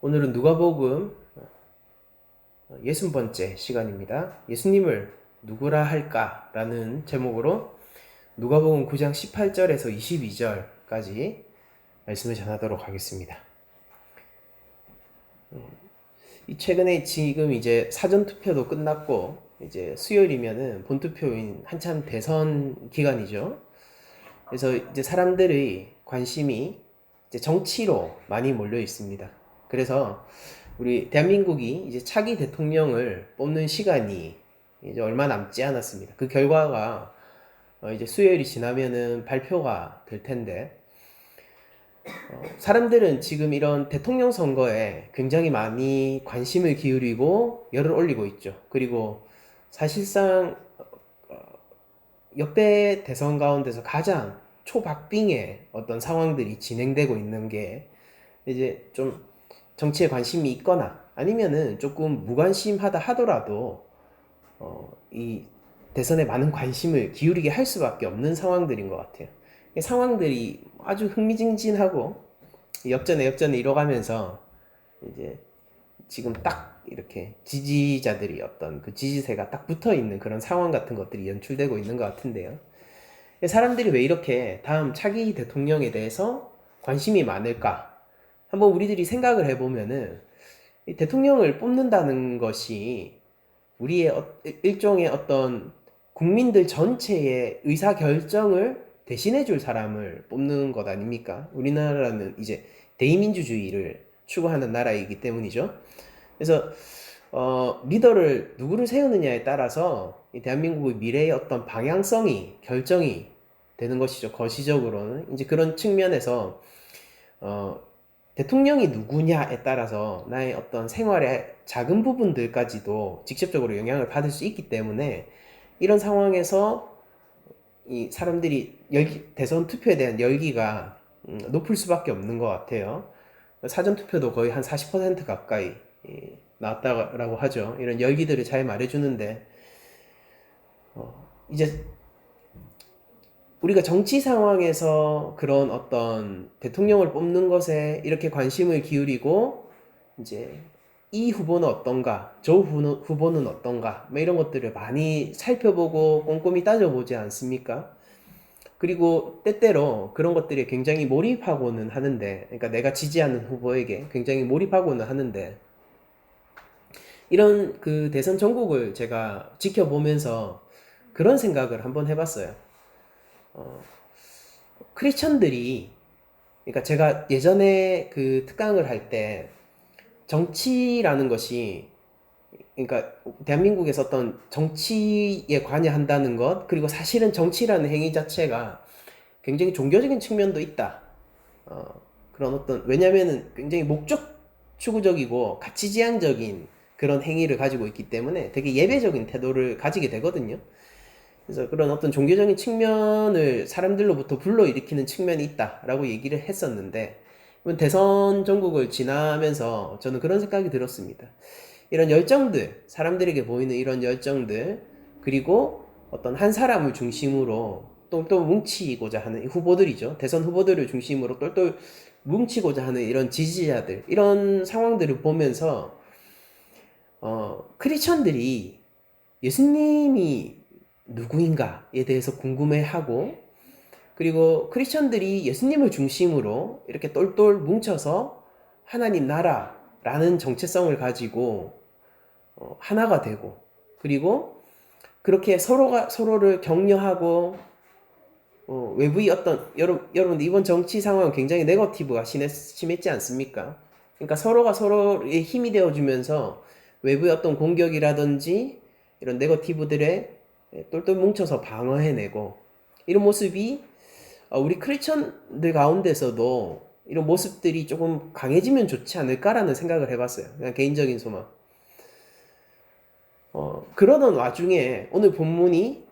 오늘은 누가복음 60번째 시간입니다. 예수님을 누구라 할까라는 제목으로 누가복음 9장 18절에서 22절까지 말씀을 전하도록 하겠습니다. 최근에 지금 이제 사전투표도 끝났고 이제 수요일이면은 본투표인 한참 대선 기간이죠. 그래서 이제 사람들의 관심이 이제 정치로 많이 몰려 있습니다. 그래서 우리 대한민국이 이제 차기 대통령을 뽑는 시간이 이제 얼마 남지 않았습니다. 그 결과가 이제 수요일이 지나면은 발표가 될 텐데, 사람들은 지금 이런 대통령 선거에 굉장히 많이 관심을 기울이고 열을 올리고 있죠. 그리고 사실상 역대 대선 가운데서 가장 초박빙의 어떤 상황들이 진행되고 있는 게 이제 좀 정치에 관심이 있거나 아니면은 조금 무관심하다 하더라도 이 대선에 많은 관심을 기울이게 할 수밖에 없는 상황들인 것 같아요. 이 상황들이 아주 흥미진진하고 역전에 이뤄가면서 이제 지금 딱 이렇게 지지자들이 어떤 그 지지세가 딱 붙어 있는 그런 상황 같은 것들이 연출되고 있는 것 같은데요. 사람들이 왜 이렇게 다음 차기 대통령에 대해서 관심이 많을까? 한번 우리들이 생각을 해보면은 이 대통령을 뽑는다는 것이 우리의 일종의 어떤 국민들 전체의 의사 결정을 대신해 줄 사람을 뽑는 것 아닙니까? 우리나라는 이제 대의민주주의를 추구하는 나라이기 때문이죠. 그래서 리더를 누구를 세우느냐에 따라서 이 대한민국의 미래의 어떤 방향성이 결정이 되는 것이죠. 거시적으로는 이제 그런 측면에서 어, 대통령이 누구냐에 따라서 나의 어떤 생활의 작은 부분들까지도 직접적으로 영향을 받을 수 있기 때문에 이런 상황에서 이 사람들이 대선 투표에 대한 열기가 높을 수밖에 없는 것 같아요. 사전 투표도 거의 한 40% 가까이 나왔다고 하죠. 이런 열기들을 잘 말해주는데 이제 우리가 정치 상황에서 그런 어떤 대통령을 뽑는 것에 이렇게 관심을 기울이고 이제 이 후보는 어떤가, 저 후보는 어떤가, 뭐 이런 것들을 많이 살펴보고 꼼꼼히 따져보지 않습니까? 그리고 때때로 그런 것들이 굉장히 몰입하고는 하는데, 그러니까 내가 지지하는 후보에게 굉장히 몰입하고는 하는데, 이런 그 대선 전국을 제가 지켜보면서 그런 생각을 한번 해봤어요. 크리스천들이, 그러니까 제가 예전에 그 특강을 할 때 정치라는 것이, 그러니까 대한민국에서 어떤 정치에 관여한다는 것, 그리고 사실은 정치라는 행위 자체가 굉장히 종교적인 측면도 있다. 그런 어떤, 왜냐면은 굉장히 목적 추구적이고 가치지향적인 그런 행위를 가지고 있기 때문에 되게 예배적인 태도를 가지게 되거든요. 그래서 그런 어떤 종교적인 측면을 사람들로부터 불러일으키는 측면이 있다라고 얘기를 했었는데, 대선 전국을 지나면서 저는 그런 생각이 들었습니다. 이런 열정들, 사람들에게 보이는 이런 열정들, 그리고 어떤 한 사람을 중심으로 똘똘 뭉치고자 하는 후보들이죠. 대선 후보들을 중심으로 똘똘 뭉치고자 하는 이런 지지자들, 이런 상황들을 보면서, 크리스천들이 예수님이 누구인가에 대해서 궁금해하고, 그리고 크리스천들이 예수님을 중심으로 이렇게 똘똘 뭉쳐서 하나님 나라라는 정체성을 가지고 하나가 되고, 그리고 그렇게 서로가 서로를 격려하고, 외부의 어떤 여러분 이번 정치 상황은 굉장히 네거티브가 심했지 않습니까? 그러니까 서로가 서로의 힘이 되어주면서 외부의 어떤 공격이라든지 이런 네거티브들에 똘똘 뭉쳐서 방어해내고, 이런 모습이 우리 크리스천들 가운데서도 이런 모습들이 조금 강해지면 좋지 않을까라는 생각을 해봤어요. 그냥 개인적인 소망. 그러던 와중에 오늘 본문이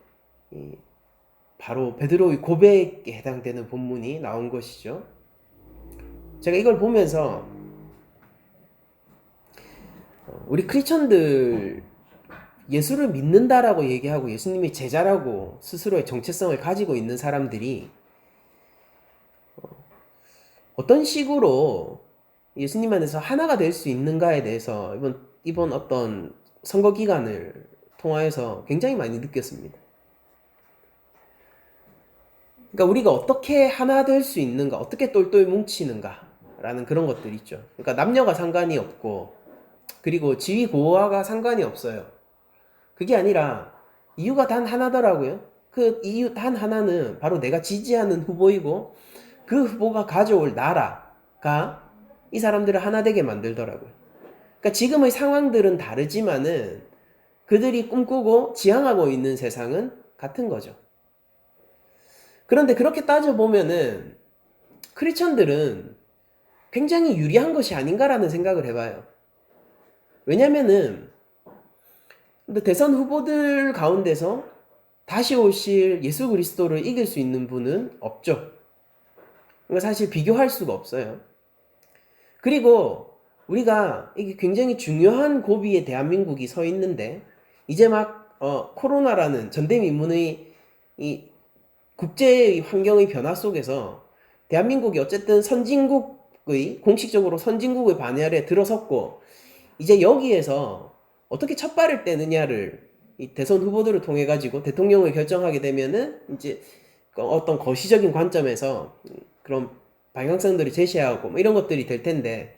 바로 베드로의 고백에 해당되는 본문이 나온 것이죠. 제가 이걸 보면서 우리 크리스천들 예수를 믿는다라고 얘기하고 예수님이 제자라고 스스로의 정체성을 가지고 있는 사람들이 어떤 식으로 예수님 안에서 하나가 될 수 있는가에 대해서 이번 어떤 선거 기간을 통하여서 굉장히 많이 느꼈습니다. 그러니까 우리가 어떻게 하나 될 수 있는가, 어떻게 똘똘 뭉치는가라는 그런 것들 있죠. 그러니까 남녀가 상관이 없고, 그리고 지위 고하가 상관이 없어요. 그게 아니라 이유가 단 하나더라고요. 그 이유 단 하나는 바로 내가 지지하는 후보이고, 그 후보가 가져올 나라가 이 사람들을 하나 되게 만들더라고요. 그러니까 지금의 상황들은 다르지만은 그들이 꿈꾸고 지향하고 있는 세상은 같은 거죠. 그런데 그렇게 따져보면은 크리스천들은 굉장히 유리한 것이 아닌가라는 생각을 해봐요. 왜냐면은 근데 대선 후보들 가운데서 다시 오실 예수 그리스도를 이길 수 있는 분은 없죠. 그러니까 사실 비교할 수가 없어요. 그리고 우리가 이게 굉장히 중요한 고비에 대한민국이 서 있는데 이제 막 코로나라는 전대미문의 이 국제 환경의 변화 속에서 대한민국이 어쨌든 공식적으로 선진국의 반열에 들어섰고 이제 여기에서 어떻게 첫 발을 떼느냐를 이 대선 후보들을 통해 가지고 대통령을 결정하게 되면은 이제 어떤 거시적인 관점에서 그런 방향성들을 제시하고 뭐 이런 것들이 될 텐데,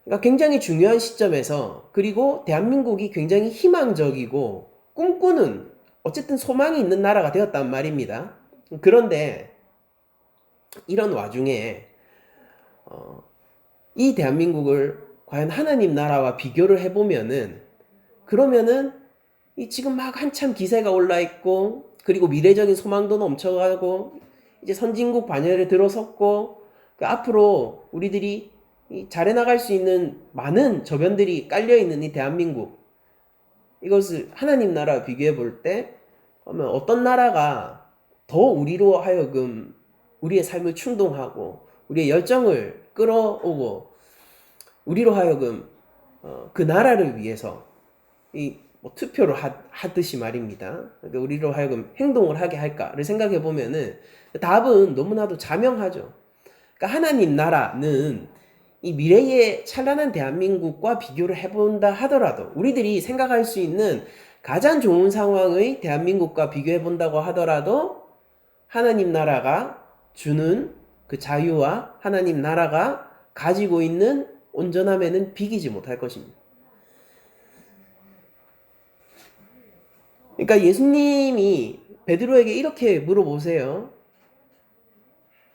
그러니까 굉장히 중요한 시점에서, 그리고 대한민국이 굉장히 희망적이고 꿈꾸는 어쨌든 소망이 있는 나라가 되었단 말입니다. 그런데 이런 와중에 이 대한민국을 과연 하나님 나라와 비교를 해보면은, 그러면은 이 지금 막 한참 기세가 올라 있고, 그리고 미래적인 소망도 넘쳐가고, 이제 선진국 반열에 들어섰고, 그 앞으로 우리들이 잘해 나갈 수 있는 많은 저변들이 깔려 있는 이 대한민국, 이것을 하나님 나라와 비교해 볼 때, 그러면 어떤 나라가 더 우리로 하여금 우리의 삶을 충동하고 우리의 열정을 끌어오고 우리로 하여금 그 나라를 위해서 뭐 투표를 하듯이 말입니다. 그러니까 우리로 하여금 행동을 하게 할까를 생각해 보면은 답은 너무나도 자명하죠. 그러니까 하나님 나라는 이 미래의 찬란한 대한민국과 비교를 해본다 하더라도, 우리들이 생각할 수 있는 가장 좋은 상황의 대한민국과 비교해 본다고 하더라도 하나님 나라가 주는 그 자유와 하나님 나라가 가지고 있는 온전함에는 비기지 못할 것입니다. 그러니까 예수님이 베드로에게 이렇게 물어보세요.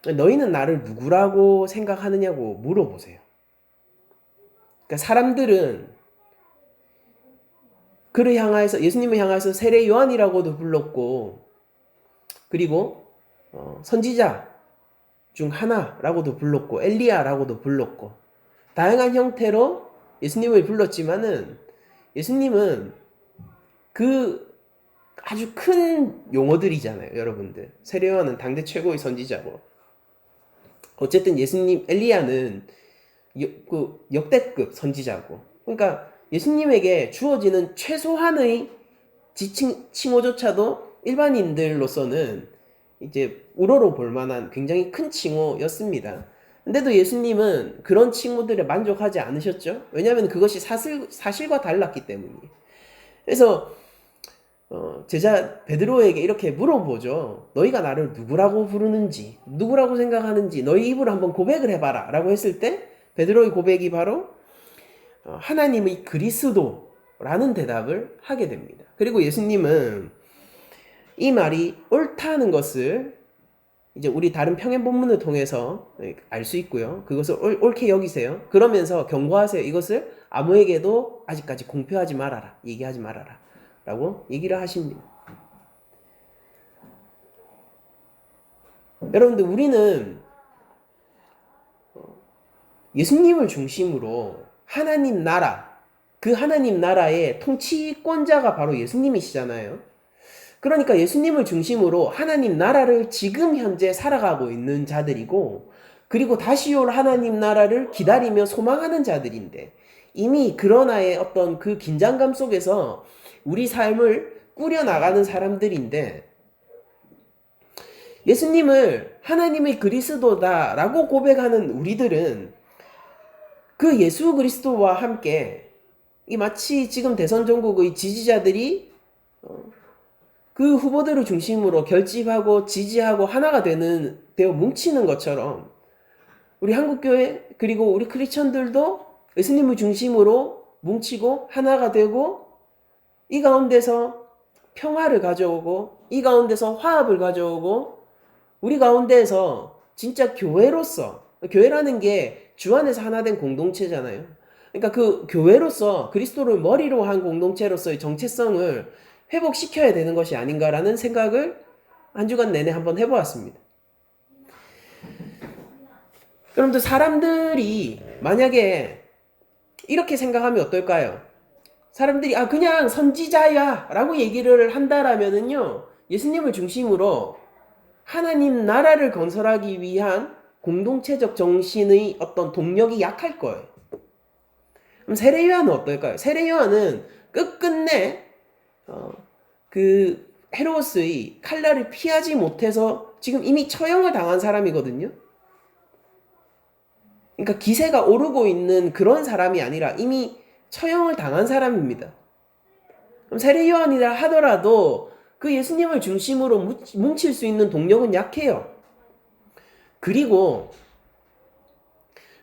너희는 나를 누구라고 생각하느냐고 물어보세요. 그러니까 사람들은 그를 향하여서, 예수님을 향하여서 세례 요한이라고도 불렀고, 그리고 선지자 중 하나라고도 불렀고, 엘리야라고도 불렀고, 다양한 형태로 예수님을 불렀지만은 예수님은 그 아주 큰 용어들이잖아요, 여러분들. 세례 요한은 당대 최고의 선지자고, 어쨌든 예수님, 엘리야는 그 역대급 선지자고, 그러니까 예수님에게 주어지는 최소한의 칭호조차도 일반인들로서는 이제 우러러 볼 만한 굉장히 큰 칭호였습니다. 근데도 예수님은 그런 칭호들에 만족하지 않으셨죠? 왜냐하면 그것이 사실과 달랐기 때문이에요. 그래서 제자 베드로에게 이렇게 물어보죠. 너희가 나를 누구라고 부르는지, 누구라고 생각하는지 너희 입으로 한번 고백을 해봐라 라고 했을 때 베드로의 고백이 바로 하나님의 그리스도라는 대답을 하게 됩니다. 그리고 예수님은 이 말이 옳다는 것을 이제 우리 다른 평행 본문을 통해서 알 수 있고요. 그것을 옳게 여기세요. 그러면서 경고하세요. 이것을 아무에게도 아직까지 공표하지 말아라. 얘기하지 말아라. 라고 얘기를 하십니다. 여러분들, 우리는 예수님을 중심으로 하나님 나라, 그 하나님 나라의 통치권자가 바로 예수님이시잖아요. 그러니까 예수님을 중심으로 하나님 나라를 지금 현재 살아가고 있는 자들이고, 그리고 다시 올 하나님 나라를 기다리며 소망하는 자들인데, 이미 그러나의 어떤 그 긴장감 속에서 우리 삶을 꾸려나가는 사람들인데, 예수님을 하나님의 그리스도다라고 고백하는 우리들은 그 예수 그리스도와 함께 이 마치 지금 대선 전국의 지지자들이 그 후보들을 중심으로 결집하고 지지하고 하나가 되어 뭉치는 것처럼 우리 한국교회 그리고 우리 크리스천들도 예수님을 중심으로 뭉치고 하나가 되고 이 가운데서 평화를 가져오고 이 가운데서 화합을 가져오고 우리 가운데에서 진짜 교회로서 교회라는 게 주 안에서 하나 된 공동체잖아요. 그러니까 그 교회로서 그리스도를 머리로 한 공동체로서의 정체성을 회복시켜야 되는 것이 아닌가라는 생각을 한 주간 내내 한번 해보았습니다. 여러분들 사람들이 만약에 이렇게 생각하면 어떨까요? 사람들이 그냥 선지자야 라고 얘기를 한다라면은요 예수님을 중심으로 하나님 나라를 건설하기 위한 공동체적 정신의 어떤 동력이 약할 거예요. 그럼 세례 요한은 어떨까요? 세례 요한은 끝끝내 그 헤로스의 칼날을 피하지 못해서 지금 이미 처형을 당한 사람이거든요. 그러니까 기세가 오르고 있는 그런 사람이 아니라 이미 처형을 당한 사람입니다. 그럼 세례 요한이라 하더라도 그 예수님을 중심으로 뭉칠 수 있는 동력은 약해요. 그리고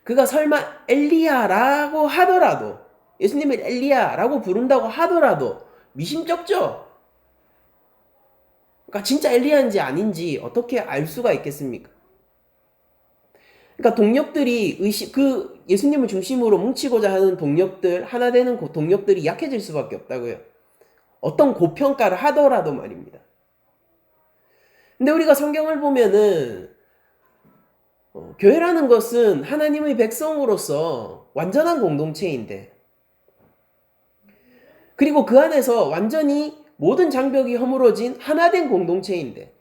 그가 설마 엘리야라고 하더라도 예수님을 엘리야라고 부른다고 하더라도 미심쩍죠. 그러니까 진짜 엘리야인지 아닌지 어떻게 알 수가 있겠습니까? 그러니까 동력들이 그 예수님을 중심으로 뭉치고자 하는 동력들, 하나 되는 동력들이 약해질 수밖에 없다고요. 어떤 고평가를 하더라도 말입니다. 근데 우리가 성경을 보면은 교회라는 것은 하나님의 백성으로서 완전한 공동체인데 그리고 그 안에서 완전히 모든 장벽이 허물어진 하나된 공동체인데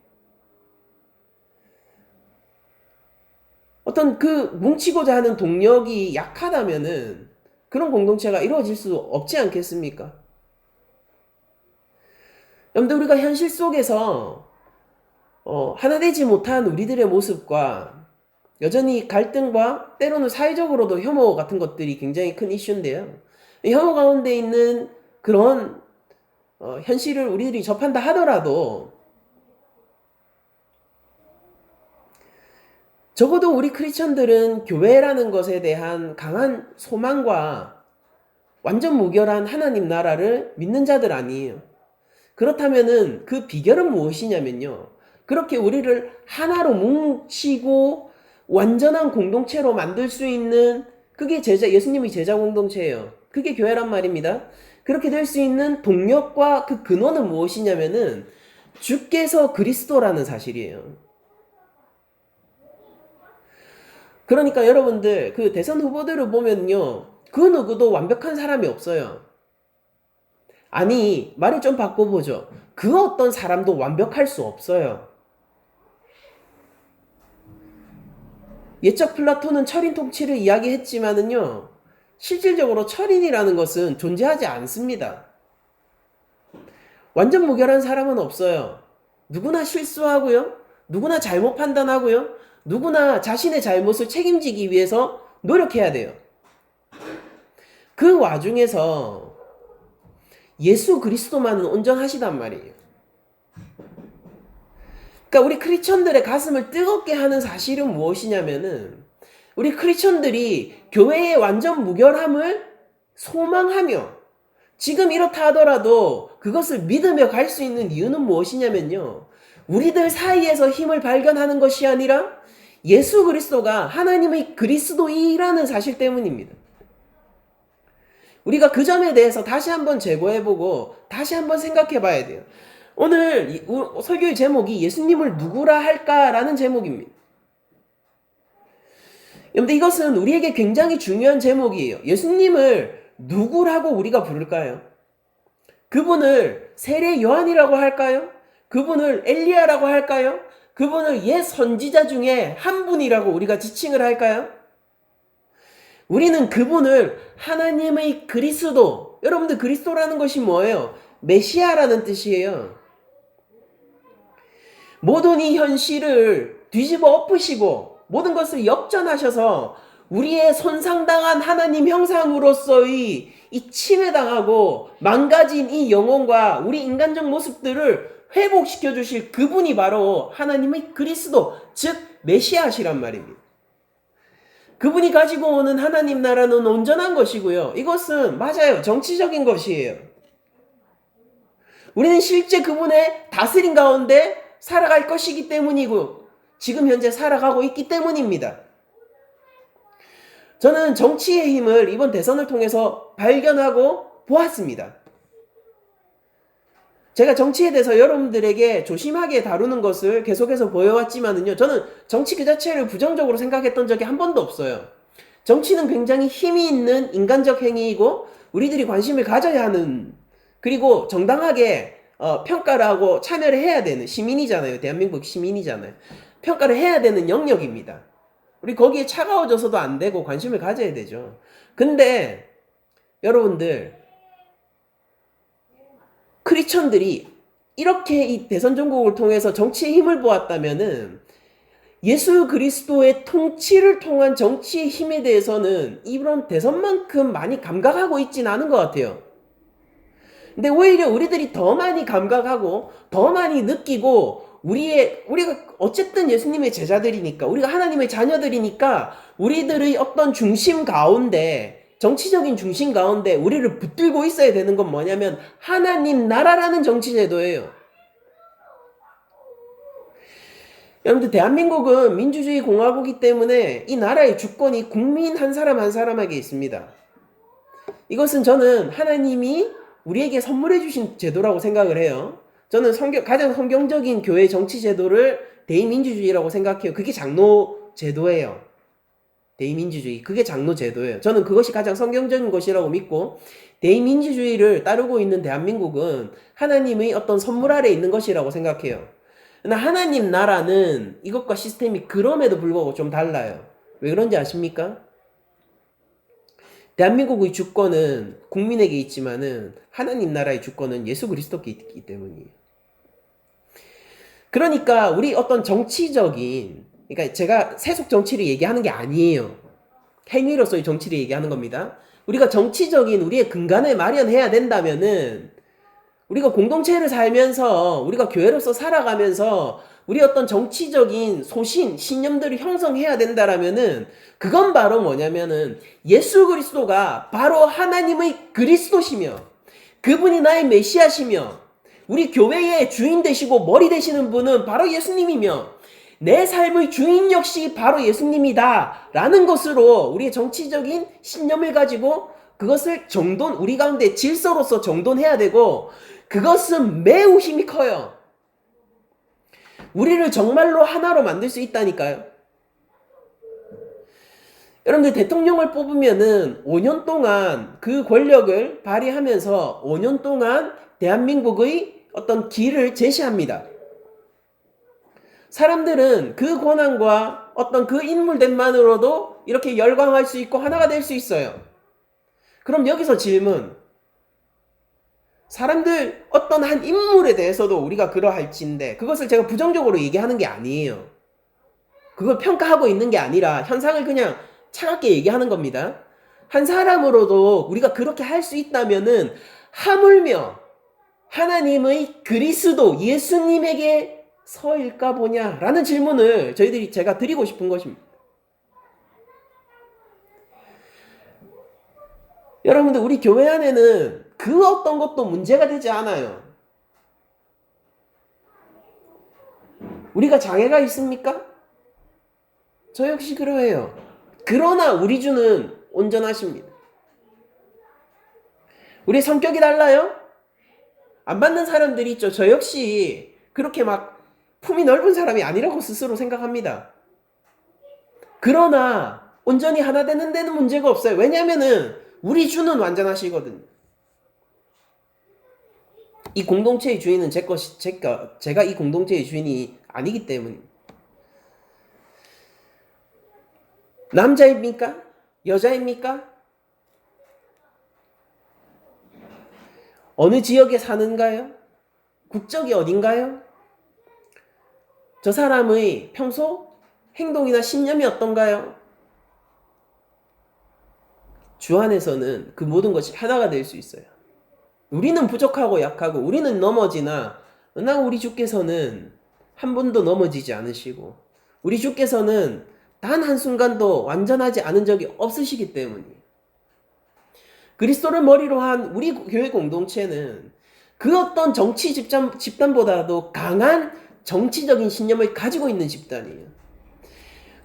어떤 그 뭉치고자 하는 동력이 약하다면은 그런 공동체가 이루어질 수 없지 않겠습니까? 여러분들 우리가 현실 속에서 하나 되지 못한 우리들의 모습과 여전히 갈등과 때로는 사회적으로도 혐오 같은 것들이 굉장히 큰 이슈인데요. 혐오 가운데 있는 그런 현실을 우리들이 접한다 하더라도 적어도 우리 크리스천들은 교회라는 것에 대한 강한 소망과 완전 무결한 하나님 나라를 믿는 자들 아니에요. 그렇다면은 그 비결은 무엇이냐면요. 그렇게 우리를 하나로 뭉치고 완전한 공동체로 만들 수 있는 그게 예수님의 제자 공동체예요. 그게 교회란 말입니다. 그렇게 될 수 있는 동력과 그 근원은 무엇이냐면은 주께서 그리스도라는 사실이에요. 그러니까 여러분들 그 대선 후보들을 보면요. 그 누구도 완벽한 사람이 없어요. 아니 말을 좀 바꿔보죠. 그 어떤 사람도 완벽할 수 없어요. 예적 플라톤은 철인 통치를 이야기했지만은요. 실질적으로 철인이라는 것은 존재하지 않습니다. 완전 무결한 사람은 없어요. 누구나 실수하고요. 누구나 잘못 판단하고요. 누구나 자신의 잘못을 책임지기 위해서 노력해야 돼요. 그 와중에서 예수 그리스도만은 온전하시단 말이에요. 그러니까 우리 크리스천들의 가슴을 뜨겁게 하는 사실은 무엇이냐면은 우리 크리스천들이 교회의 완전 무결함을 소망하며 지금 이렇다 하더라도 그것을 믿으며 갈 수 있는 이유는 무엇이냐면요. 우리들 사이에서 힘을 발견하는 것이 아니라 예수 그리스도가 하나님의 그리스도이라는 사실 때문입니다. 우리가 그 점에 대해서 다시 한번 재고해보고 다시 한번 생각해 봐야 돼요. 오늘 설교의 제목이 예수님을 누구라 할까라는 제목입니다. 여러분들 이것은 우리에게 굉장히 중요한 제목이에요. 예수님을 누구라고 우리가 부를까요? 그분을 세례 요한이라고 할까요? 그분을 엘리야라고 할까요? 그분을 옛 선지자 중에 한 분이라고 우리가 지칭을 할까요? 우리는 그분을 하나님의 그리스도, 여러분들 그리스도라는 것이 뭐예요? 메시아라는 뜻이에요. 모든 이 현실을 뒤집어 엎으시고 모든 것을 역전하셔서 우리의 손상당한 하나님 형상으로서의 이 침해당하고 망가진 이 영혼과 우리 인간적 모습들을 회복시켜 주실 그분이 바로 하나님의 그리스도, 즉 메시아시란 말입니다. 그분이 가지고 오는 하나님 나라는 온전한 것이고요. 이것은 맞아요. 정치적인 것이에요. 우리는 실제 그분의 다스림 가운데 살아갈 것이기 때문이고 지금 현재 살아가고 있기 때문입니다. 저는 정치의 힘을 이번 대선을 통해서 발견하고 보았습니다. 제가 정치에 대해서 여러분들에게 조심하게 다루는 것을 계속해서 보여왔지만은요, 저는 정치 그 자체를 부정적으로 생각했던 적이 한 번도 없어요. 정치는 굉장히 힘이 있는 인간적 행위이고 우리들이 관심을 가져야 하는, 그리고 정당하게 평가를 하고 참여를 해야 되는 시민이잖아요. 대한민국 시민이잖아요. 평가를 해야 되는 영역입니다. 우리 거기에 차가워져서도 안 되고 관심을 가져야 되죠. 근데 여러분들, 크리스천들이 이렇게 이 대선 정국을 통해서 정치의 힘을 보았다면은 예수 그리스도의 통치를 통한 정치의 힘에 대해서는 이번 대선만큼 많이 감각하고 있진 않은 것 같아요. 근데 오히려 우리들이 더 많이 감각하고 더 많이 느끼고 우리가 어쨌든 예수님의 제자들이니까, 우리가 하나님의 자녀들이니까 우리들의 어떤 중심 가운데, 정치적인 중심 가운데 우리를 붙들고 있어야 되는 건 뭐냐면 하나님 나라라는 정치제도예요. 여러분들, 대한민국은 민주주의 공화국이기 때문에 이 나라의 주권이 국민 한 사람 한 사람에게 있습니다. 이것은 저는 하나님이 우리에게 선물해 주신 제도라고 생각을 해요. 저는 가장 성경적인 교회 정치 제도를 대의민주주의라고 생각해요. 그게 장로 제도예요. 대의민주주의, 그게 장로 제도예요. 저는 그것이 가장 성경적인 것이라고 믿고, 대의민주주의를 따르고 있는 대한민국은 하나님의 어떤 선물 아래 있는 것이라고 생각해요. 그러나 하나님 나라는 이것과 시스템이 그럼에도 불구하고 좀 달라요. 왜 그런지 아십니까? 대한민국의 주권은 국민에게 있지만은 하나님 나라의 주권은 예수 그리스도께 있기 때문이에요. 그러니까 우리 어떤 정치적인, 그러니까 제가 세속 정치를 얘기하는 게 아니에요. 행위로서의 정치를 얘기하는 겁니다. 우리가 정치적인 우리의 근간을 마련해야 된다면은, 우리가 공동체를 살면서, 우리가 교회로서 살아가면서 우리 어떤 정치적인 소신, 신념들을 형성해야 된다라면은 그건 바로 뭐냐면은 예수 그리스도가 바로 하나님의 그리스도시며 그분이 나의 메시아시며 우리 교회의 주인 되시고 머리 되시는 분은 바로 예수님이며 내 삶의 주인 역시 바로 예수님이다 라는 것으로 우리의 정치적인 신념을 가지고 그것을 우리 가운데 질서로서 정돈해야 되고, 그것은 매우 힘이 커요. 우리를 정말로 하나로 만들 수 있다니까요. 여러분들, 대통령을 뽑으면은 5년 동안 그 권력을 발휘하면서 5년 동안 대한민국의 어떤 길을 제시합니다. 사람들은 그 권한과 어떤 그 인물됨만으로도 이렇게 열광할 수 있고 하나가 될 수 있어요. 그럼 여기서 질문. 사람들 어떤 한 인물에 대해서도 우리가 그러할진데, 그것을 제가 부정적으로 얘기하는 게 아니에요. 그걸 평가하고 있는 게 아니라 현상을 그냥 차갑게 얘기하는 겁니다. 한 사람으로도 우리가 그렇게 할 수 있다면은 하물며 하나님의 그리스도 예수님에게 서일까 보냐라는 질문을 제가 드리고 싶은 것입니다. 여러분들, 우리 교회 안에는 그 어떤 것도 문제가 되지 않아요. 우리가 장애가 있습니까? 저 역시 그러해요. 그러나 우리 주는 온전하십니다. 우리 성격이 달라요? 안 받는 사람들이 있죠. 저 역시 그렇게 막 품이 넓은 사람이 아니라고 스스로 생각합니다. 그러나 온전히 하나 되는 데는 문제가 없어요. 왜냐면은 우리 주는 완전하시거든요. 이 공동체의 주인은 제가 이 공동체의 주인이 아니기 때문입니다. 남자입니까? 여자입니까? 어느 지역에 사는가요? 국적이 어딘가요? 저 사람의 평소 행동이나 신념이 어떤가요? 주 안에서는 그 모든 것이 하나가 될 수 있어요. 우리는 부족하고 약하고 우리는 넘어지나 그러나 우리 주께서는 한 번도 넘어지지 않으시고 우리 주께서는 단 한순간도 완전하지 않은 적이 없으시기 때문이에요. 그리스도를 머리로 한 우리 교회 공동체는 그 어떤 정치 집단보다도 강한 정치적인 신념을 가지고 있는 집단이에요.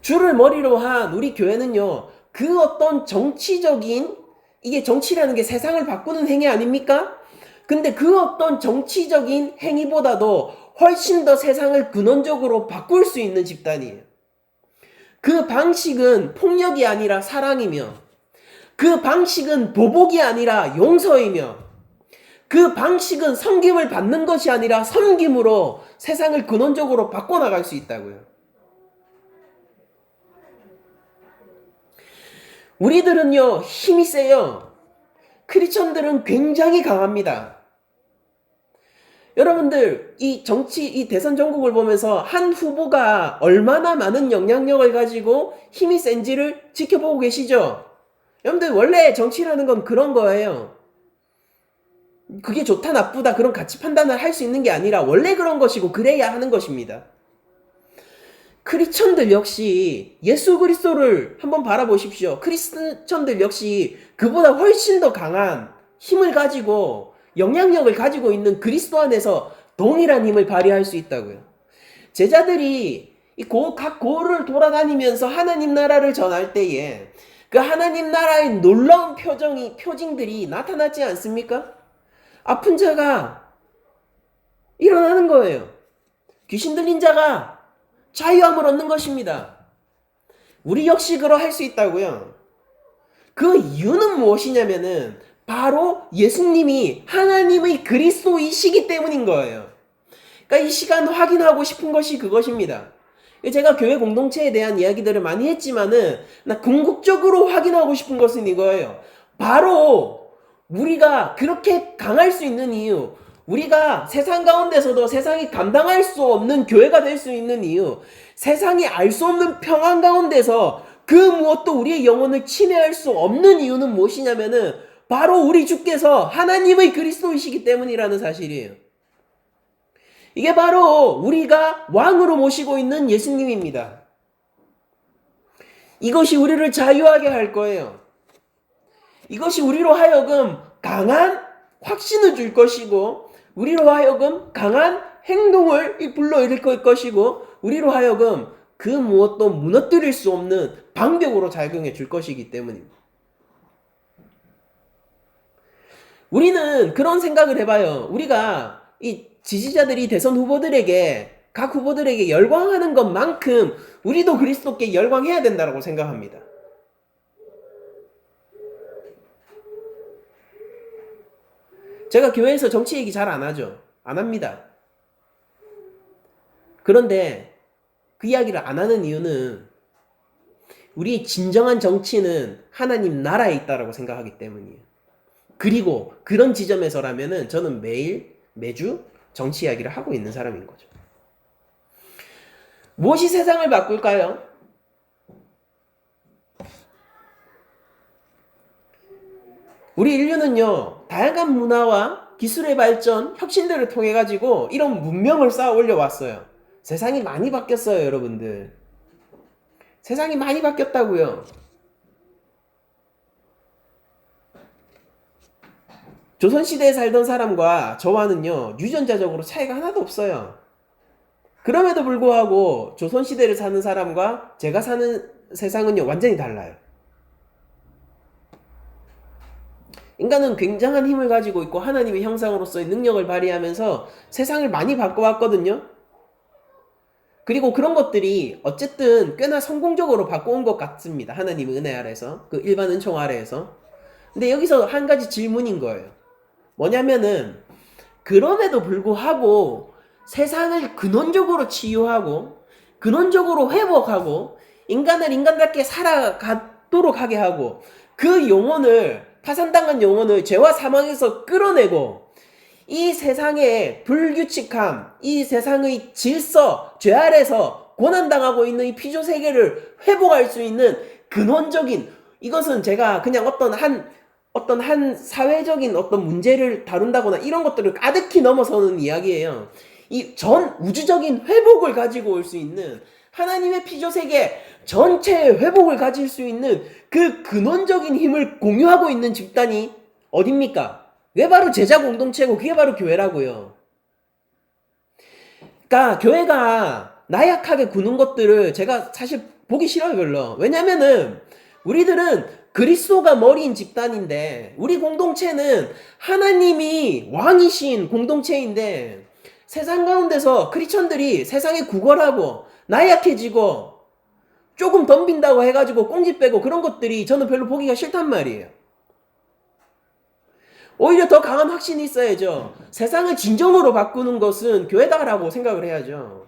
주를 머리로 한 우리 교회는요, 그 어떤 정치적인, 이게 정치라는 게 세상을 바꾸는 행위 아닙니까? 근데 그 어떤 정치적인 행위보다도 훨씬 더 세상을 근원적으로 바꿀 수 있는 집단이에요. 그 방식은 폭력이 아니라 사랑이며, 그 방식은 보복이 아니라 용서이며, 그 방식은 섬김을 받는 것이 아니라 섬김으로 세상을 근원적으로 바꿔나갈 수 있다고요. 우리들은요, 힘이 세요. 크리스천들은 굉장히 강합니다. 여러분들, 이 정치, 이 대선 전국을 보면서 한 후보가 얼마나 많은 영향력을 가지고 힘이 센지를 지켜보고 계시죠? 여러분들, 원래 정치라는 건 그런 거예요. 그게 좋다, 나쁘다, 그런 가치 판단을 할 수 있는 게 아니라 원래 그런 것이고, 그래야 하는 것입니다. 크리스천들 역시 예수 그리스도를 한번 바라보십시오. 크리스천들 역시 그보다 훨씬 더 강한 힘을 가지고 영향력을 가지고 있는 그리스도 안에서 동일한 힘을 발휘할 수 있다고요. 제자들이 각 고을을 돌아다니면서 하나님 나라를 전할 때에 그 하나님 나라의 놀라운 표징들이 나타나지 않습니까? 아픈 자가 일어나는 거예요. 귀신 들린 자가 자유함을 얻는 것입니다. 우리 역시 그러할 수 있다고요. 그 이유는 무엇이냐면은 바로 예수님이 하나님의 그리스도이시기 때문인 거예요. 그러니까 이 시간 확인하고 싶은 것이 그것입니다. 제가 교회 공동체에 대한 이야기들을 많이 했지만은 나 궁극적으로 확인하고 싶은 것은 이거예요. 바로 우리가 그렇게 강할 수 있는 이유, 우리가 세상 가운데서도 세상이 감당할 수 없는 교회가 될 수 있는 이유, 세상이 알 수 없는 평안 가운데서 그 무엇도 우리의 영혼을 침해할 수 없는 이유는 무엇이냐면은 바로 우리 주께서 하나님의 그리스도이시기 때문이라는 사실이에요. 이게 바로 우리가 왕으로 모시고 있는 예수님입니다. 이것이 우리를 자유하게 할 거예요. 이것이 우리로 하여금 강한 확신을 줄 것이고 우리로 하여금 강한 행동을 불러일으킬 것이고 우리로 하여금 그 무엇도 무너뜨릴 수 없는 방벽으로 작용해 줄 것이기 때문입니다. 우리는 그런 생각을 해봐요. 우리가 이 지지자들이 대선 후보들에게 각 후보들에게 열광하는 것만큼 우리도 그리스도께 열광해야 된다고 생각합니다. 제가 교회에서 정치 얘기 잘 안 하죠. 안 합니다. 그런데 그 이야기를 안 하는 이유는 우리의 진정한 정치는 하나님 나라에 있다고 생각하기 때문이에요. 그리고 그런 지점에서라면은 저는 매주 정치 이야기를 하고 있는 사람인 거죠. 무엇이 세상을 바꿀까요? 우리 인류는요, 다양한 문화와 기술의 발전, 혁신들을 통해 가지고 이런 문명을 쌓아 올려왔어요. 세상이 많이 바뀌었어요, 여러분들. 세상이 많이 바뀌었다고요. 조선시대에 살던 사람과 저와는요, 유전자적으로 차이가 하나도 없어요. 그럼에도 불구하고 조선시대를 사는 사람과 제가 사는 세상은요, 완전히 달라요. 인간은 굉장한 힘을 가지고 있고 하나님의 형상으로서의 능력을 발휘하면서 세상을 많이 바꿔왔거든요. 그리고 그런 것들이 어쨌든 꽤나 성공적으로 바꿔온 것 같습니다. 하나님의 은혜 아래에서, 그 일반 은총 아래에서. 근데 여기서 한 가지 질문인 거예요. 뭐냐면은 그럼에도 불구하고 세상을 근원적으로 치유하고 근원적으로 회복하고 인간을 인간답게 살아가도록 하게 하고 그 영혼을 파산당한 영혼을 죄와 사망에서 끌어내고 이 세상의 불규칙함, 이 세상의 질서, 죄 아래서 고난당하고 있는 이 피조세계를 회복할 수 있는 근원적인 이것은 제가 그냥 어떤 한 사회적인 어떤 문제를 다룬다거나 이런 것들을 가득히 넘어서는 이야기예요. 이 전 우주적인 회복을 가지고 올 수 있는 하나님의 피조 세계 전체의 회복을 가질 수 있는 그 근원적인 힘을 공유하고 있는 집단이 어딥니까? 그게 바로 제자 공동체고 그게 바로 교회라고요. 그러니까 교회가 나약하게 구는 것들을 제가 사실 보기 싫어요, 별로. 왜냐면은 우리들은 그리스도가 머리인 집단인데 우리 공동체는 하나님이 왕이신 공동체인데 세상 가운데서 크리스천들이 세상에 구걸하고 나약해지고 조금 덤빈다고 해가지고 꽁지 빼고 그런 것들이 저는 별로 보기가 싫단 말이에요. 오히려 더 강한 확신이 있어야죠. 세상을 진정으로 바꾸는 것은 교회다라고 생각을 해야죠.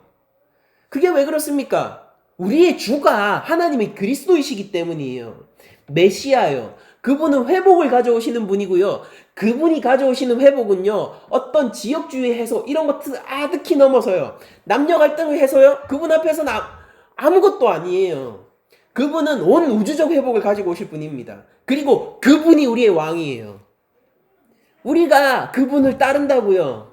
그게 왜 그렇습니까? 우리의 주가 하나님의 그리스도이시기 때문이에요. 메시아요. 그분은 회복을 가져오시는 분이고요. 그분이 가져오시는 회복은요. 어떤 지역주의 해소 이런 것들 아득히 넘어서요. 남녀 갈등을 해소요. 그분 앞에서는 아무것도 아니에요. 그분은 온 우주적 회복을 가지고 오실 분입니다. 그리고 그분이 우리의 왕이에요. 우리가 그분을 따른다고요.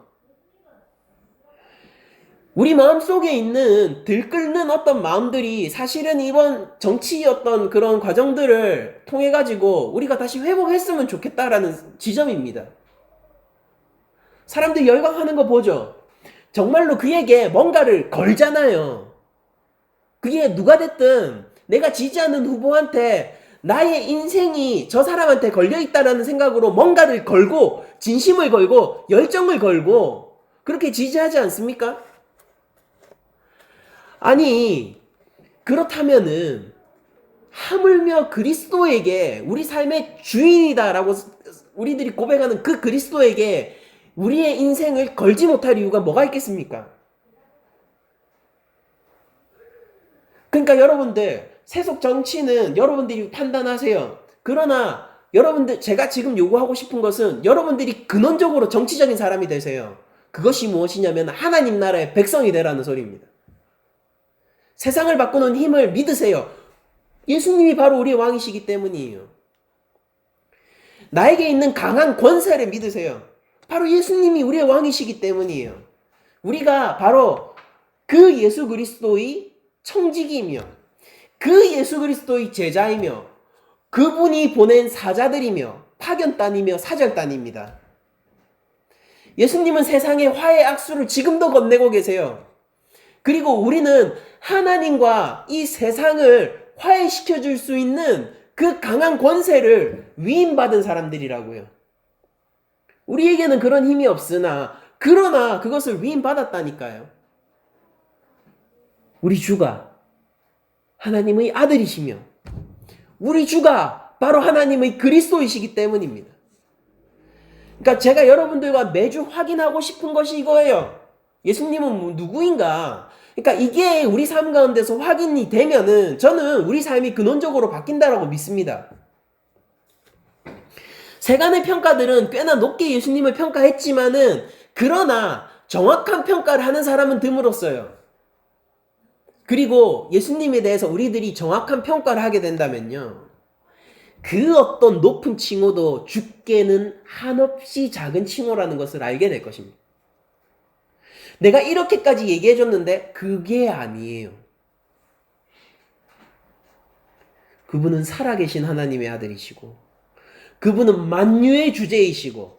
우리 마음속에 있는 들끓는 어떤 마음들이 사실은 이번 정치 어떤 그런 과정들을 통해 가지고 우리가 다시 회복했으면 좋겠다라는 지점입니다. 사람들 열광하는 거 보죠. 정말로 그에게 뭔가를 걸잖아요. 그게 누가 됐든 내가 지지하는 후보한테 나의 인생이 저 사람한테 걸려있다라는 생각으로 뭔가를 걸고 진심을 걸고 열정을 걸고 그렇게 지지하지 않습니까? 아니 그렇다면은 하물며 그리스도에게 우리 삶의 주인이다라고 우리들이 고백하는 그 그리스도에게 우리의 인생을 걸지 못할 이유가 뭐가 있겠습니까? 그러니까 여러분들 세속 정치는 여러분들이 판단하세요. 그러나 여러분들 제가 지금 요구하고 싶은 것은 여러분들이 근원적으로 정치적인 사람이 되세요. 그것이 무엇이냐면 하나님 나라의 백성이 되라는 소리입니다. 세상을 바꾸는 힘을 믿으세요. 예수님이 바로 우리의 왕이시기 때문이에요. 나에게 있는 강한 권세를 믿으세요. 바로 예수님이 우리의 왕이시기 때문이에요. 우리가 바로 그 예수 그리스도의 청지기이며 그 예수 그리스도의 제자이며 그분이 보낸 사자들이며 파견단이며 사절단입니다. 예수님은 세상의 화해 악수를 지금도 건네고 계세요. 그리고 우리는 하나님과 이 세상을 화해시켜 줄 수 있는 그 강한 권세를 위임받은 사람들이라고요. 우리에게는 그런 힘이 없으나 그러나 그것을 위임받았다니까요. 우리 주가 하나님의 아들이시며 우리 주가 바로 하나님의 그리스도이시기 때문입니다. 그러니까 제가 여러분들과 매주 확인하고 싶은 것이 이거예요. 예수님은 누구인가? 그러니까 이게 우리 삶 가운데서 확인이 되면은 저는 우리 삶이 근원적으로 바뀐다라고 믿습니다. 세간의 평가들은 꽤나 높게 예수님을 평가했지만은 그러나 정확한 평가를 하는 사람은 드물었어요. 그리고 예수님에 대해서 우리들이 정확한 평가를 하게 된다면요. 그 어떤 높은 칭호도 주께는 한없이 작은 칭호라는 것을 알게 될 것입니다. 내가 이렇게까지 얘기해줬는데 그게 아니에요. 그분은 살아계신 하나님의 아들이시고 그분은 만유의 주제이시고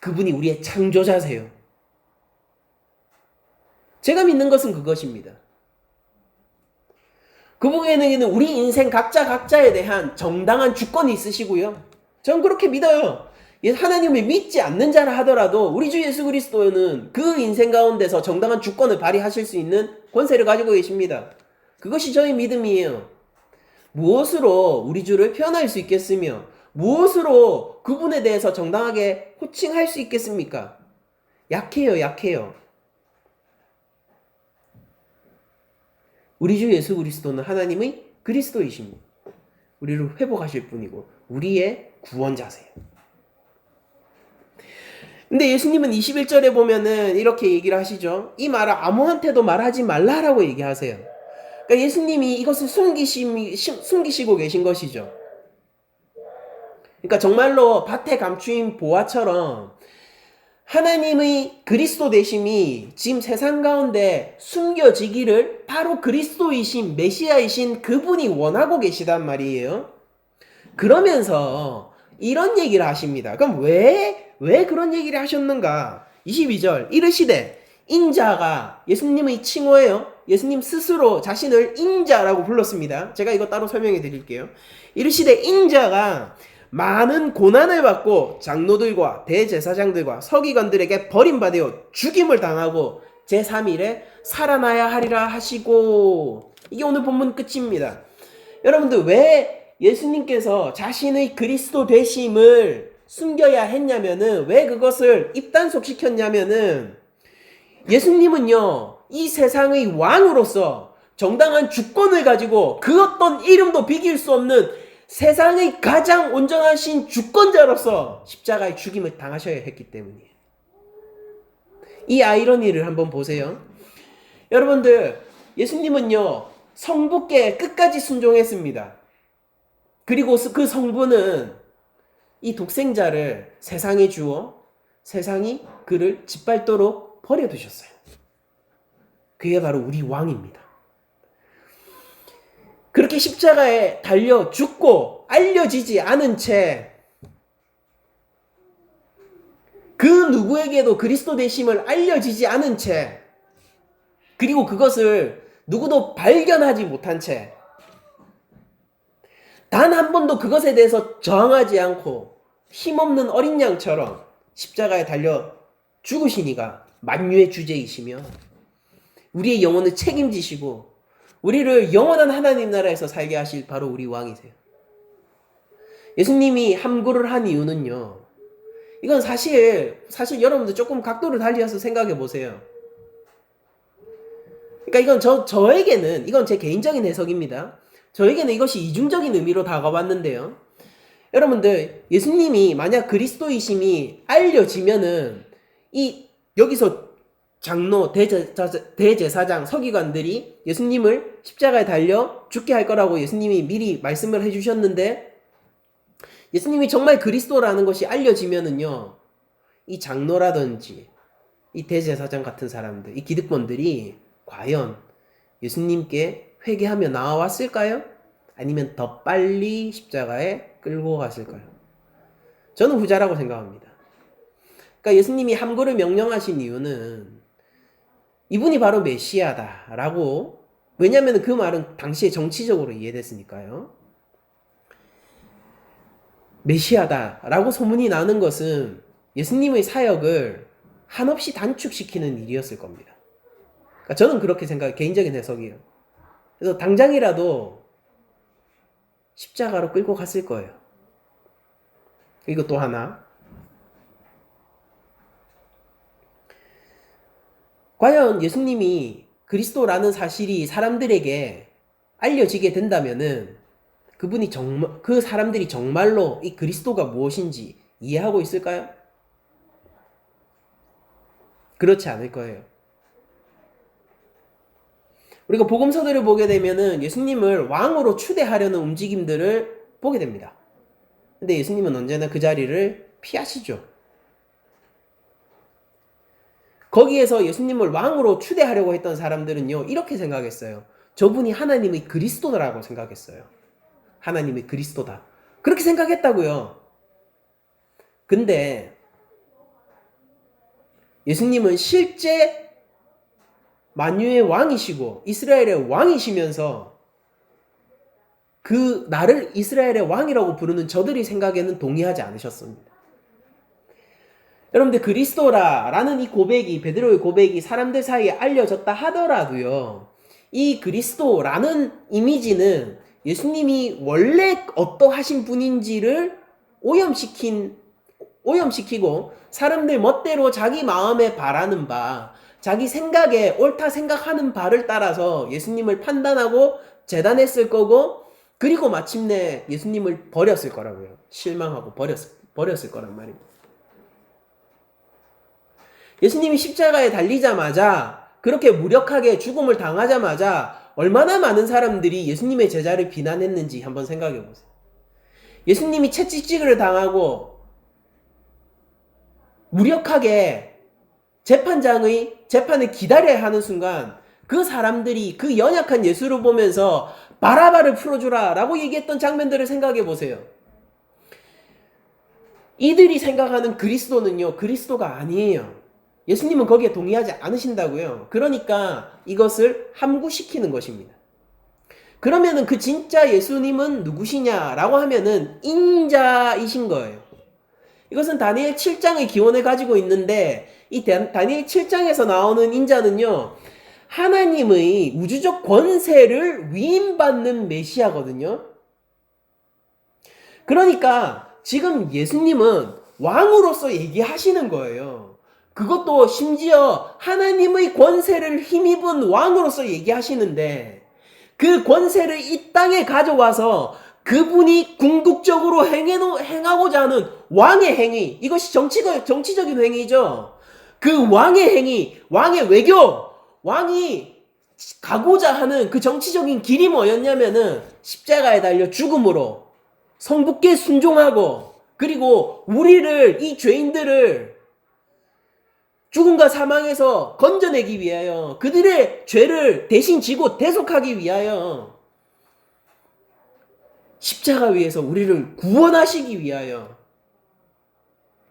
그분이 우리의 창조자세요. 제가 믿는 것은 그것입니다. 그분에게는 우리 인생 각자에 대한 정당한 주권이 있으시고요. 전 그렇게 믿어요. 하나님을 믿지 않는 자라 하더라도 우리 주 예수 그리스도는 그 인생 가운데서 정당한 주권을 발휘하실 수 있는 권세를 가지고 계십니다. 그것이 저의 믿음이에요. 무엇으로 우리 주를 표현할 수 있겠으며 무엇으로 그분에 대해서 정당하게 호칭할 수 있겠습니까? 약해요. 우리 주 예수 그리스도는 하나님의 그리스도이십니다. 우리를 회복하실 분이고 우리의 구원자세요. 근데 예수님은 21절에 보면은 이렇게 얘기를 하시죠. 이 말을 아무한테도 말하지 말라라고 얘기하세요. 그러니까 예수님이 이것을 숨기시고 계신 것이죠. 그러니까 정말로 밭에 감추인 보화처럼 하나님의 그리스도 되심이 지금 세상 가운데 숨겨지기를 바로 그리스도이신 메시아이신 그분이 원하고 계시단 말이에요. 그러면서 이런 얘기를 하십니다. 그럼 왜 그런 얘기를 하셨는가? 22절 이르시되 인자가 예수님의 칭호예요. 예수님 스스로 자신을 인자라고 불렀습니다. 제가 이거 따로 설명해 드릴게요. 이르시되 인자가 많은 고난을 받고 장로들과 대제사장들과 서기관들에게 버림받아 죽임을 당하고 제3일에 살아나야 하리라 하시고, 이게 오늘 본문 끝입니다. 여러분들 왜 예수님께서 자신의 그리스도 되심을 숨겨야 했냐면은, 왜 그것을 입단속시켰냐면은, 예수님은요 이 세상의 왕으로서 정당한 주권을 가지고 그 어떤 이름도 비길 수 없는 세상의 가장 온전하신 주권자로서 십자가의 죽임을 당하셔야 했기 때문이에요. 이 아이러니를 한번 보세요. 여러분들, 예수님은요 성부께 끝까지 순종했습니다. 그리고 그 성부는 이 독생자를 세상에 주어 세상이 그를 짓밟도록 버려두셨어요. 그게 바로 우리 왕입니다. 그렇게 십자가에 달려 죽고 알려지지 않은 채 그 누구에게도 그리스도 되심을 알려지지 않은 채, 그리고 그것을 누구도 발견하지 못한 채, 단 한 번도 그것에 대해서 저항하지 않고 힘없는 어린 양처럼 십자가에 달려 죽으시니가 만유의 주제이시며 우리의 영혼을 책임지시고 우리를 영원한 하나님 나라에서 살게 하실 바로 우리 왕이세요. 예수님이 함구를 한 이유는요, 이건 사실 여러분들 조금 각도를 달리해서 생각해 보세요. 그러니까 이건 저에게는, 이건 제 개인적인 해석입니다. 저에게는 이것이 이중적인 의미로 다가왔는데요. 여러분들, 예수님이 만약 그리스도이심이 알려지면은 여기서 장로, 대제사장, 서기관들이 예수님을 십자가에 달려 죽게 할 거라고 예수님이 미리 말씀을 해주셨는데, 예수님이 정말 그리스도라는 것이 알려지면은요, 이 장로라든지 이 대제사장 같은 사람들, 이 기득권들이 과연 예수님께 회개하며 나와왔을까요? 아니면 더 빨리 십자가에 끌고 갔을까요? 저는 후자라고 생각합니다. 그러니까 예수님이 함구를 명령하신 이유는 이분이 바로 메시아다라고, 왜냐하면 그 말은 당시에 정치적으로 이해됐으니까요. 메시아다라고 소문이 나는 것은 예수님의 사역을 한없이 단축시키는 일이었을 겁니다. 그러니까 저는 그렇게 개인적인 해석이에요. 그래서 당장이라도 십자가로 끌고 갔을 거예요. 그리고 또 하나, 과연 예수님이 그리스도라는 사실이 사람들에게 알려지게 된다면은 그 사람들이 정말로 이 그리스도가 무엇인지 이해하고 있을까요? 그렇지 않을 거예요. 우리가 복음서들을 보게 되면은 예수님을 왕으로 추대하려는 움직임들을 보게 됩니다. 근데 예수님은 언제나 그 자리를 피하시죠. 거기에서 예수님을 왕으로 추대하려고 했던 사람들은요, 이렇게 생각했어요. 저분이 하나님의 그리스도라고 생각했어요. 하나님의 그리스도다. 그렇게 생각했다고요. 근데 예수님은 실제 만유의 왕이시고 이스라엘의 왕이시면서 그 나를 이스라엘의 왕이라고 부르는 저들이 생각에는 동의하지 않으셨습니다. 여러분들, 그리스도라는 이 고백이, 베드로의 고백이 사람들 사이에 알려졌다 하더라도요, 이 그리스도라는 이미지는 예수님이 원래 어떠하신 분인지를 오염시키고 사람들 멋대로 자기 마음에 바라는 바, 자기 생각에 옳다 생각하는 바를 따라서 예수님을 판단하고 재단했을 거고, 그리고 마침내 예수님을 버렸을 거라고요. 실망하고 버렸을 거란 말입니다. 예수님이 십자가에 달리자마자, 그렇게 무력하게 죽음을 당하자마자 얼마나 많은 사람들이 예수님의 제자를 비난했는지 한번 생각해 보세요. 예수님이 채찍질을 당하고 무력하게 재판을 기다려야 하는 순간 그 사람들이 그 연약한 예수를 보면서 바라바를 풀어주라 라고 얘기했던 장면들을 생각해 보세요. 이들이 생각하는 그리스도는요, 그리스도가 아니에요. 예수님은 거기에 동의하지 않으신다고요. 그러니까 이것을 함구시키는 것입니다. 그러면은 그 진짜 예수님은 누구시냐라고 하면은 인자이신 거예요. 이것은 다니엘 7장의 기원을 가지고 있는데 이 다니엘 7장에서 나오는 인자는요, 하나님의 우주적 권세를 위임받는 메시아거든요. 그러니까 지금 예수님은 왕으로서 얘기하시는 거예요. 그것도 심지어 하나님의 권세를 힘입은 왕으로서 얘기하시는데 그 권세를 이 땅에 가져와서 그분이 궁극적으로 행하고자 하는 왕의 행위, 이것이 정치적인 행위죠. 그 왕의 행위, 왕의 외교, 왕이 가고자 하는 그 정치적인 길이 뭐였냐면은 십자가에 달려 죽음으로 성부께 순종하고, 그리고 우리를, 이 죄인들을 죽음과 사망에서 건져내기 위하여, 그들의 죄를 대신 지고 대속하기 위하여, 십자가 위에서 우리를 구원하시기 위하여,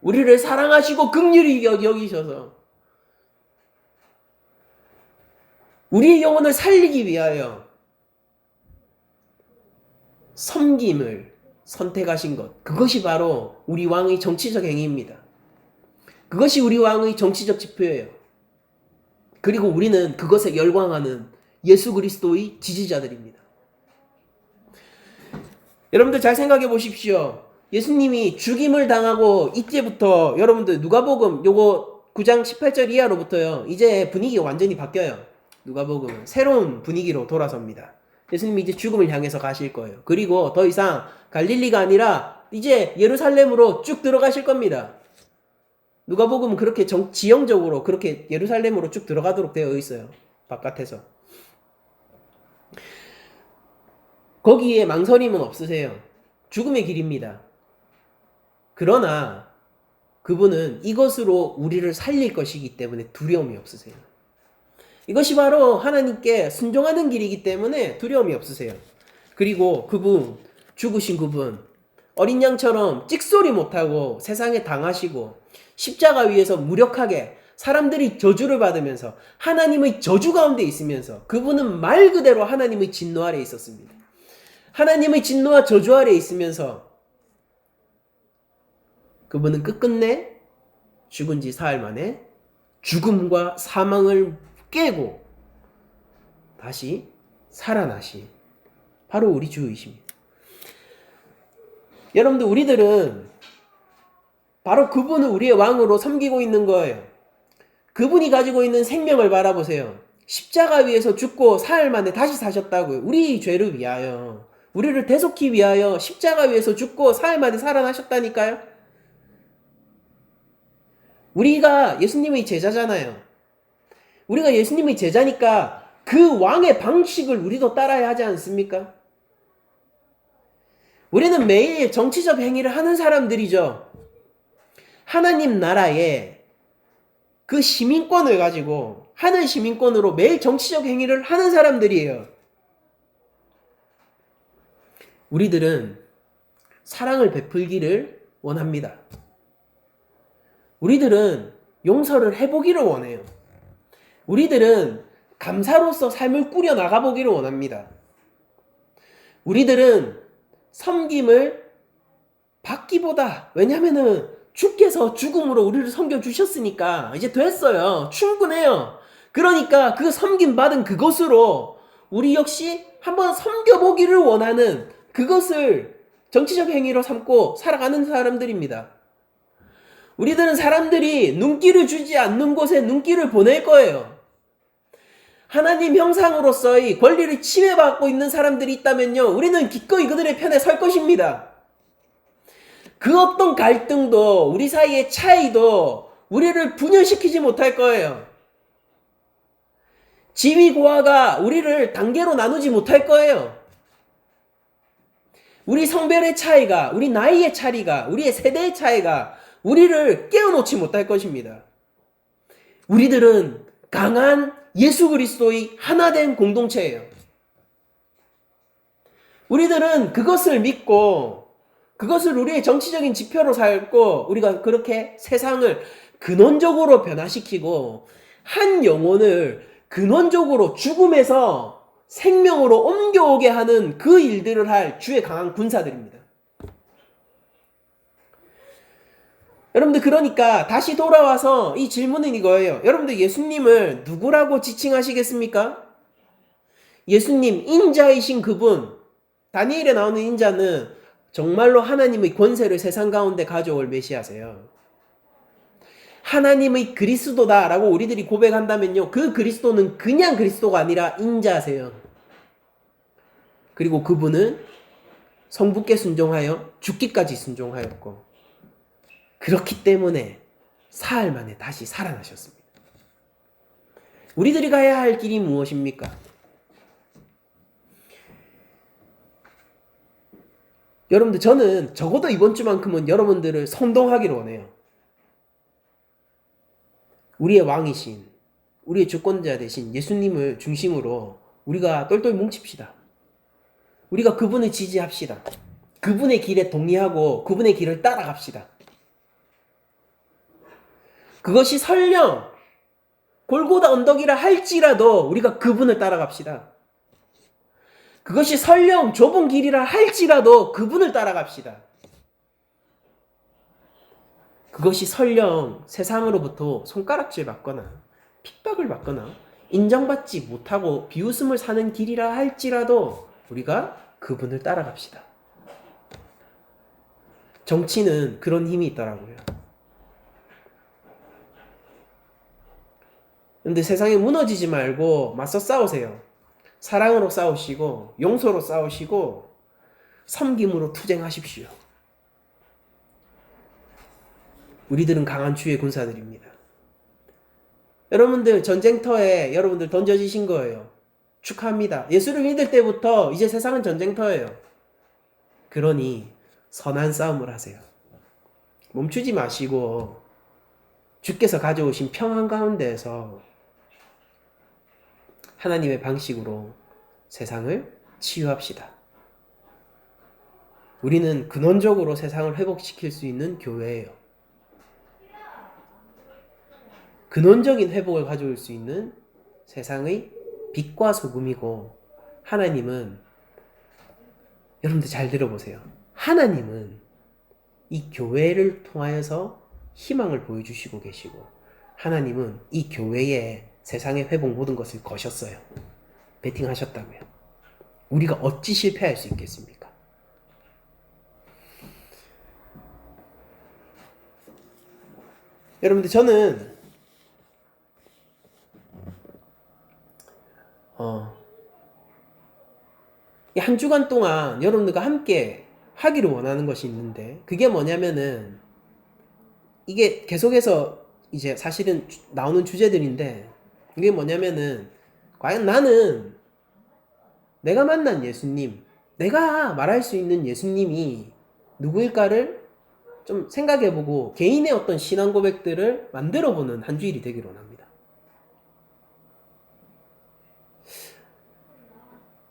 우리를 사랑하시고 긍휼히 여기셔서 우리의 영혼을 살리기 위하여 섬김을 선택하신 것, 그것이 바로 우리 왕의 정치적 행위입니다. 그것이 우리 왕의 정치적 지표예요. 그리고 우리는 그것에 열광하는 예수 그리스도의 지지자들입니다. 여러분들 잘 생각해 보십시오. 예수님이 죽임을 당하고 이때부터 여러분들 누가복음 요거 9장 18절 이하로부터요, 이제 분위기가 완전히 바뀌어요. 누가복음은 새로운 분위기로 돌아섭니다. 예수님이 이제 죽음을 향해서 가실 거예요. 그리고 더 이상 갈릴리가 아니라 이제 예루살렘으로 쭉 들어가실 겁니다. 누가복음은 그렇게 지형적으로 그렇게 예루살렘으로 쭉 들어가도록 되어 있어요. 바깥에서. 거기에 망설임은 없으세요. 죽음의 길입니다. 그러나 그분은 이것으로 우리를 살릴 것이기 때문에 두려움이 없으세요. 이것이 바로 하나님께 순종하는 길이기 때문에 두려움이 없으세요. 그리고 그분, 죽으신 그분, 어린 양처럼 찍소리 못하고 세상에 당하시고 십자가 위에서 무력하게 사람들이 저주를 받으면서 하나님의 저주 가운데 있으면서, 그분은 말 그대로 하나님의 진노 아래 있었습니다. 하나님의 진노와 저주 아래 있으면서 그분은 끝끝내 죽은 지 사흘 만에 죽음과 사망을 깨고 다시 살아나신 바로 우리 주이십니다. 여러분들, 우리들은 바로 그분을 우리의 왕으로 섬기고 있는 거예요. 그분이 가지고 있는 생명을 바라보세요. 십자가 위에서 죽고 사흘 만에 다시 사셨다고요. 우리 죄를 위하여, 우리를 대속히 위하여 십자가 위에서 죽고 사흘 만에 살아나셨다니까요. 우리가 예수님의 제자잖아요. 우리가 예수님의 제자니까 그 왕의 방식을 우리도 따라야 하지 않습니까? 우리는 매일 정치적 행위를 하는 사람들이죠. 하나님 나라에 그 시민권을 가지고 하늘 시민권으로 매일 정치적 행위를 하는 사람들이에요. 우리들은 사랑을 베풀기를 원합니다. 우리들은 용서를 해보기를 원해요. 우리들은 감사로서 삶을 꾸려 나가보기를 원합니다. 우리들은 섬김을 받기보다, 왜냐면은 주께서 죽음으로 우리를 섬겨주셨으니까 이제 됐어요. 충분해요. 그러니까 그 섬김 받은 그것으로 우리 역시 한번 섬겨보기를 원하는, 그것을 정치적 행위로 삼고 살아가는 사람들입니다. 우리들은 사람들이 눈길을 주지 않는 곳에 눈길을 보낼 거예요. 하나님 형상으로서의 권리를 침해받고 있는 사람들이 있다면요, 우리는 기꺼이 그들의 편에 설 것입니다. 그 어떤 갈등도, 우리 사이의 차이도 우리를 분열시키지 못할 거예요. 지위 고하가 우리를 단계로 나누지 못할 거예요. 우리 성별의 차이가, 우리 나이의 차이가, 우리의 세대의 차이가 우리를 깨어놓지 못할 것입니다. 우리들은 강한 예수 그리스도의 하나된 공동체예요. 우리들은 그것을 믿고 그것을 우리의 정치적인 지표로 삼고 우리가 그렇게 세상을 근원적으로 변화시키고 한 영혼을 근원적으로 죽음에서 생명으로 옮겨오게 하는 그 일들을 할 주의 강한 군사들입니다. 여러분들, 그러니까 다시 돌아와서 이 질문은 이거예요. 여러분들, 예수님을 누구라고 지칭하시겠습니까? 예수님, 인자이신 그분, 다니엘에 나오는 인자는 정말로 하나님의 권세를 세상 가운데 가져올 메시아세요. 하나님의 그리스도다라고 우리들이 고백한다면요, 그 그리스도는 그냥 그리스도가 아니라 인자세요. 그리고 그분은 성부께 순종하여 죽기까지 순종하였고, 그렇기 때문에 사흘 만에 다시 살아나셨습니다. 우리들이 가야 할 길이 무엇입니까? 여러분들, 저는 적어도 이번 주만큼은 여러분들을 선동하기를 원해요. 우리의 왕이신, 우리의 주권자 되신 예수님을 중심으로 우리가 똘똘 뭉칩시다. 우리가 그분을 지지합시다. 그분의 길에 동의하고 그분의 길을 따라갑시다. 그것이 설령 골고다 언덕이라 할지라도 우리가 그분을 따라갑시다. 그것이 설령 좁은 길이라 할지라도 그분을 따라갑시다. 그것이 설령 세상으로부터 손가락질 받거나 핍박을 받거나 인정받지 못하고 비웃음을 사는 길이라 할지라도 우리가 그분을 따라갑시다. 정치는 그런 힘이 있더라고요. 근데 세상에 무너지지 말고 맞서 싸우세요. 사랑으로 싸우시고 용서로 싸우시고 섬김으로 투쟁하십시오. 우리들은 강한 주의 군사들입니다. 여러분들, 전쟁터에 여러분들 던져지신 거예요. 축하합니다. 예수를 믿을 때부터 이제 세상은 전쟁터예요. 그러니 선한 싸움을 하세요. 멈추지 마시고 주께서 가져오신 평안 가운데에서 하나님의 방식으로 세상을 치유합시다. 우리는 근원적으로 세상을 회복시킬 수 있는 교회예요. 근원적인 회복을 가져올 수 있는 세상의 빛과 소금이고, 하나님은, 여러분들 잘 들어보세요. 하나님은 이 교회를 통하여서 희망을 보여주시고 계시고, 하나님은 이 교회에 세상의 회복 모든 것을 거셨어요. 베팅하셨다고요. 우리가 어찌 실패할 수 있겠습니까? 여러분들, 저는 한 주간 동안 여러분들과 함께 하기를 원하는 것이 있는데, 그게 뭐냐면은, 이게 계속해서 이제 사실은 나오는 주제들인데, 이게 뭐냐면은, 과연 나는 내가 만난 예수님, 내가 말할 수 있는 예수님이 누구일까를 좀 생각해보고 개인의 어떤 신앙 고백들을 만들어보는 한 주일이 되기를 원합니다.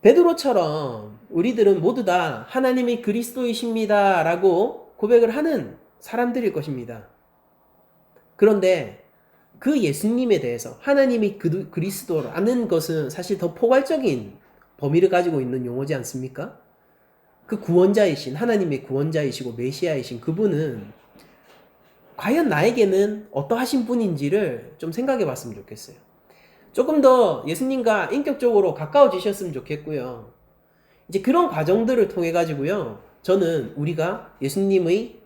베드로처럼 우리들은 모두 다 하나님이 그리스도이십니다 라고 고백을 하는 사람들일 것입니다. 그런데 그 예수님에 대해서 하나님이 그리스도라는 것은 사실 더 포괄적인 범위를 가지고 있는 용어지 않습니까? 그 구원자이신, 하나님의 구원자이시고 메시아이신 그분은 과연 나에게는 어떠하신 분인지를 좀 생각해 봤으면 좋겠어요. 조금 더 예수님과 인격적으로 가까워지셨으면 좋겠고요. 이제 그런 과정들을 통해 가지고요, 저는 우리가 예수님의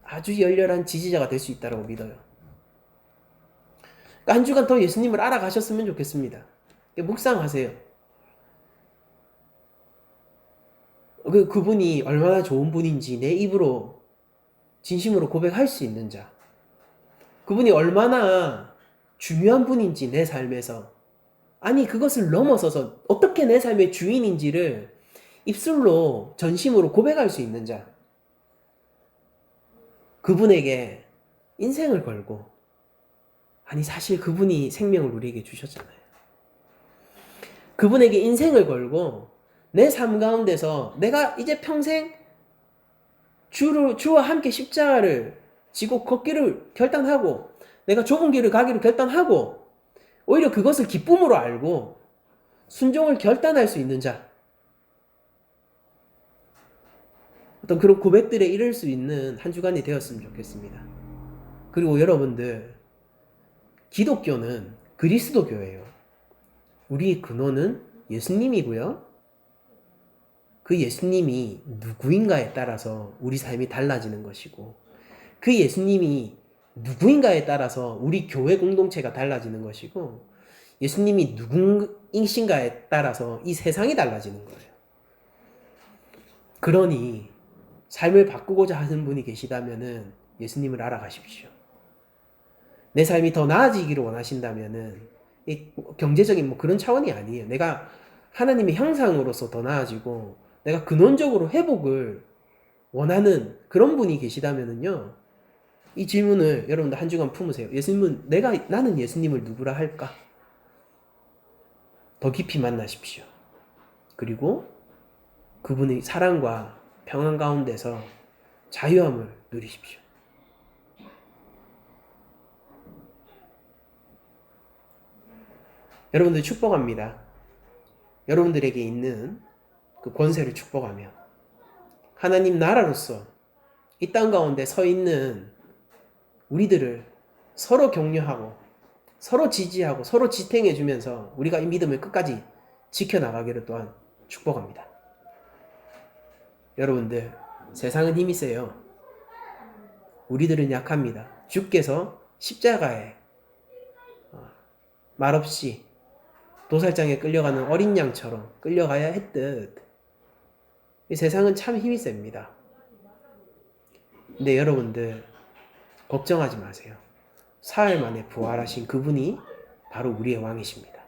아주 열렬한 지지자가 될 수 있다고 믿어요. 그러니까 한 주간 더 예수님을 알아가셨으면 좋겠습니다. 묵상하세요. 그분이 얼마나 좋은 분인지 내 입으로 진심으로 고백할 수 있는 자, 그분이 얼마나 중요한 분인지 내 삶에서, 아니 그것을 넘어서서 어떻게 내 삶의 주인인지를 입술로 전심으로 고백할 수 있는 자, 그분에게 인생을 걸고, 아니 사실 그분이 생명을 우리에게 주셨잖아요. 그분에게 인생을 걸고 내 삶 가운데서 내가 이제 평생 주와 함께 십자가를 지고 걷기를 결단하고, 내가 좁은 길을 가기를 결단하고, 오히려 그것을 기쁨으로 알고 순종을 결단할 수 있는 자, 어떤 그런 고백들에 이를 수 있는 한 주간이 되었으면 좋겠습니다. 그리고 여러분들, 기독교는 그리스도교예요. 우리의 근원은 예수님이고요. 그 예수님이 누구인가에 따라서 우리 삶이 달라지는 것이고, 그 예수님이 누구인가에 따라서 우리 교회 공동체가 달라지는 것이고, 예수님이 누구이신가에 따라서 이 세상이 달라지는 거예요. 그러니 삶을 바꾸고자 하는 분이 계시다면은 예수님을 알아가십시오. 내 삶이 더 나아지기를 원하신다면은 이 경제적인 뭐 그런 차원이 아니에요. 내가 하나님의 형상으로서 더 나아지고 내가 근원적으로 회복을 원하는 그런 분이 계시다면은요, 이 질문을 여러분들 한 주간 품으세요. 나는 예수님을 누구라 할까? 더 깊이 만나십시오. 그리고 그분의 사랑과 평안 가운데서 자유함을 누리십시오. 여러분들 축복합니다. 여러분들에게 있는 그 권세를 축복하며 하나님 나라로서 이 땅 가운데 서 있는 우리들을 서로 격려하고 서로 지지하고 서로 지탱해 주면서 우리가 이 믿음을 끝까지 지켜나가기를 또한 축복합니다. 여러분들, 세상은 힘이 세요. 우리들은 약합니다. 주께서 십자가에 말없이 도살장에 끌려가는 어린 양처럼 끌려가야 했듯 이 세상은 참 힘이 셉니다. 근데 여러분들 걱정하지 마세요. 사흘 만에 부활하신 그분이 바로 우리의 왕이십니다.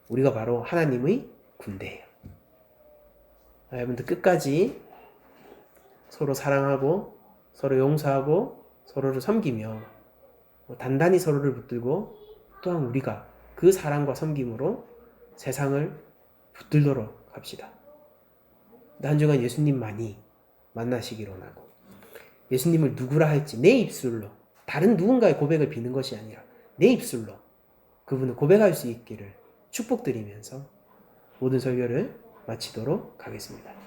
우리가 바로 하나님의 군대예요. 여러분들 끝까지 서로 사랑하고 서로 용서하고 서로를 섬기며 단단히 서로를 붙들고, 또한 우리가 그 사랑과 섬김으로 세상을 붙들도록 합시다. 한 주간 예수님만이 만나시길 원하고, 예수님을 누구라 할지 내 입술로, 다른 누군가의 고백을 비는 것이 아니라 내 입술로 그분을 고백할 수 있기를 축복드리면서 모든 설교를 마치도록 하겠습니다.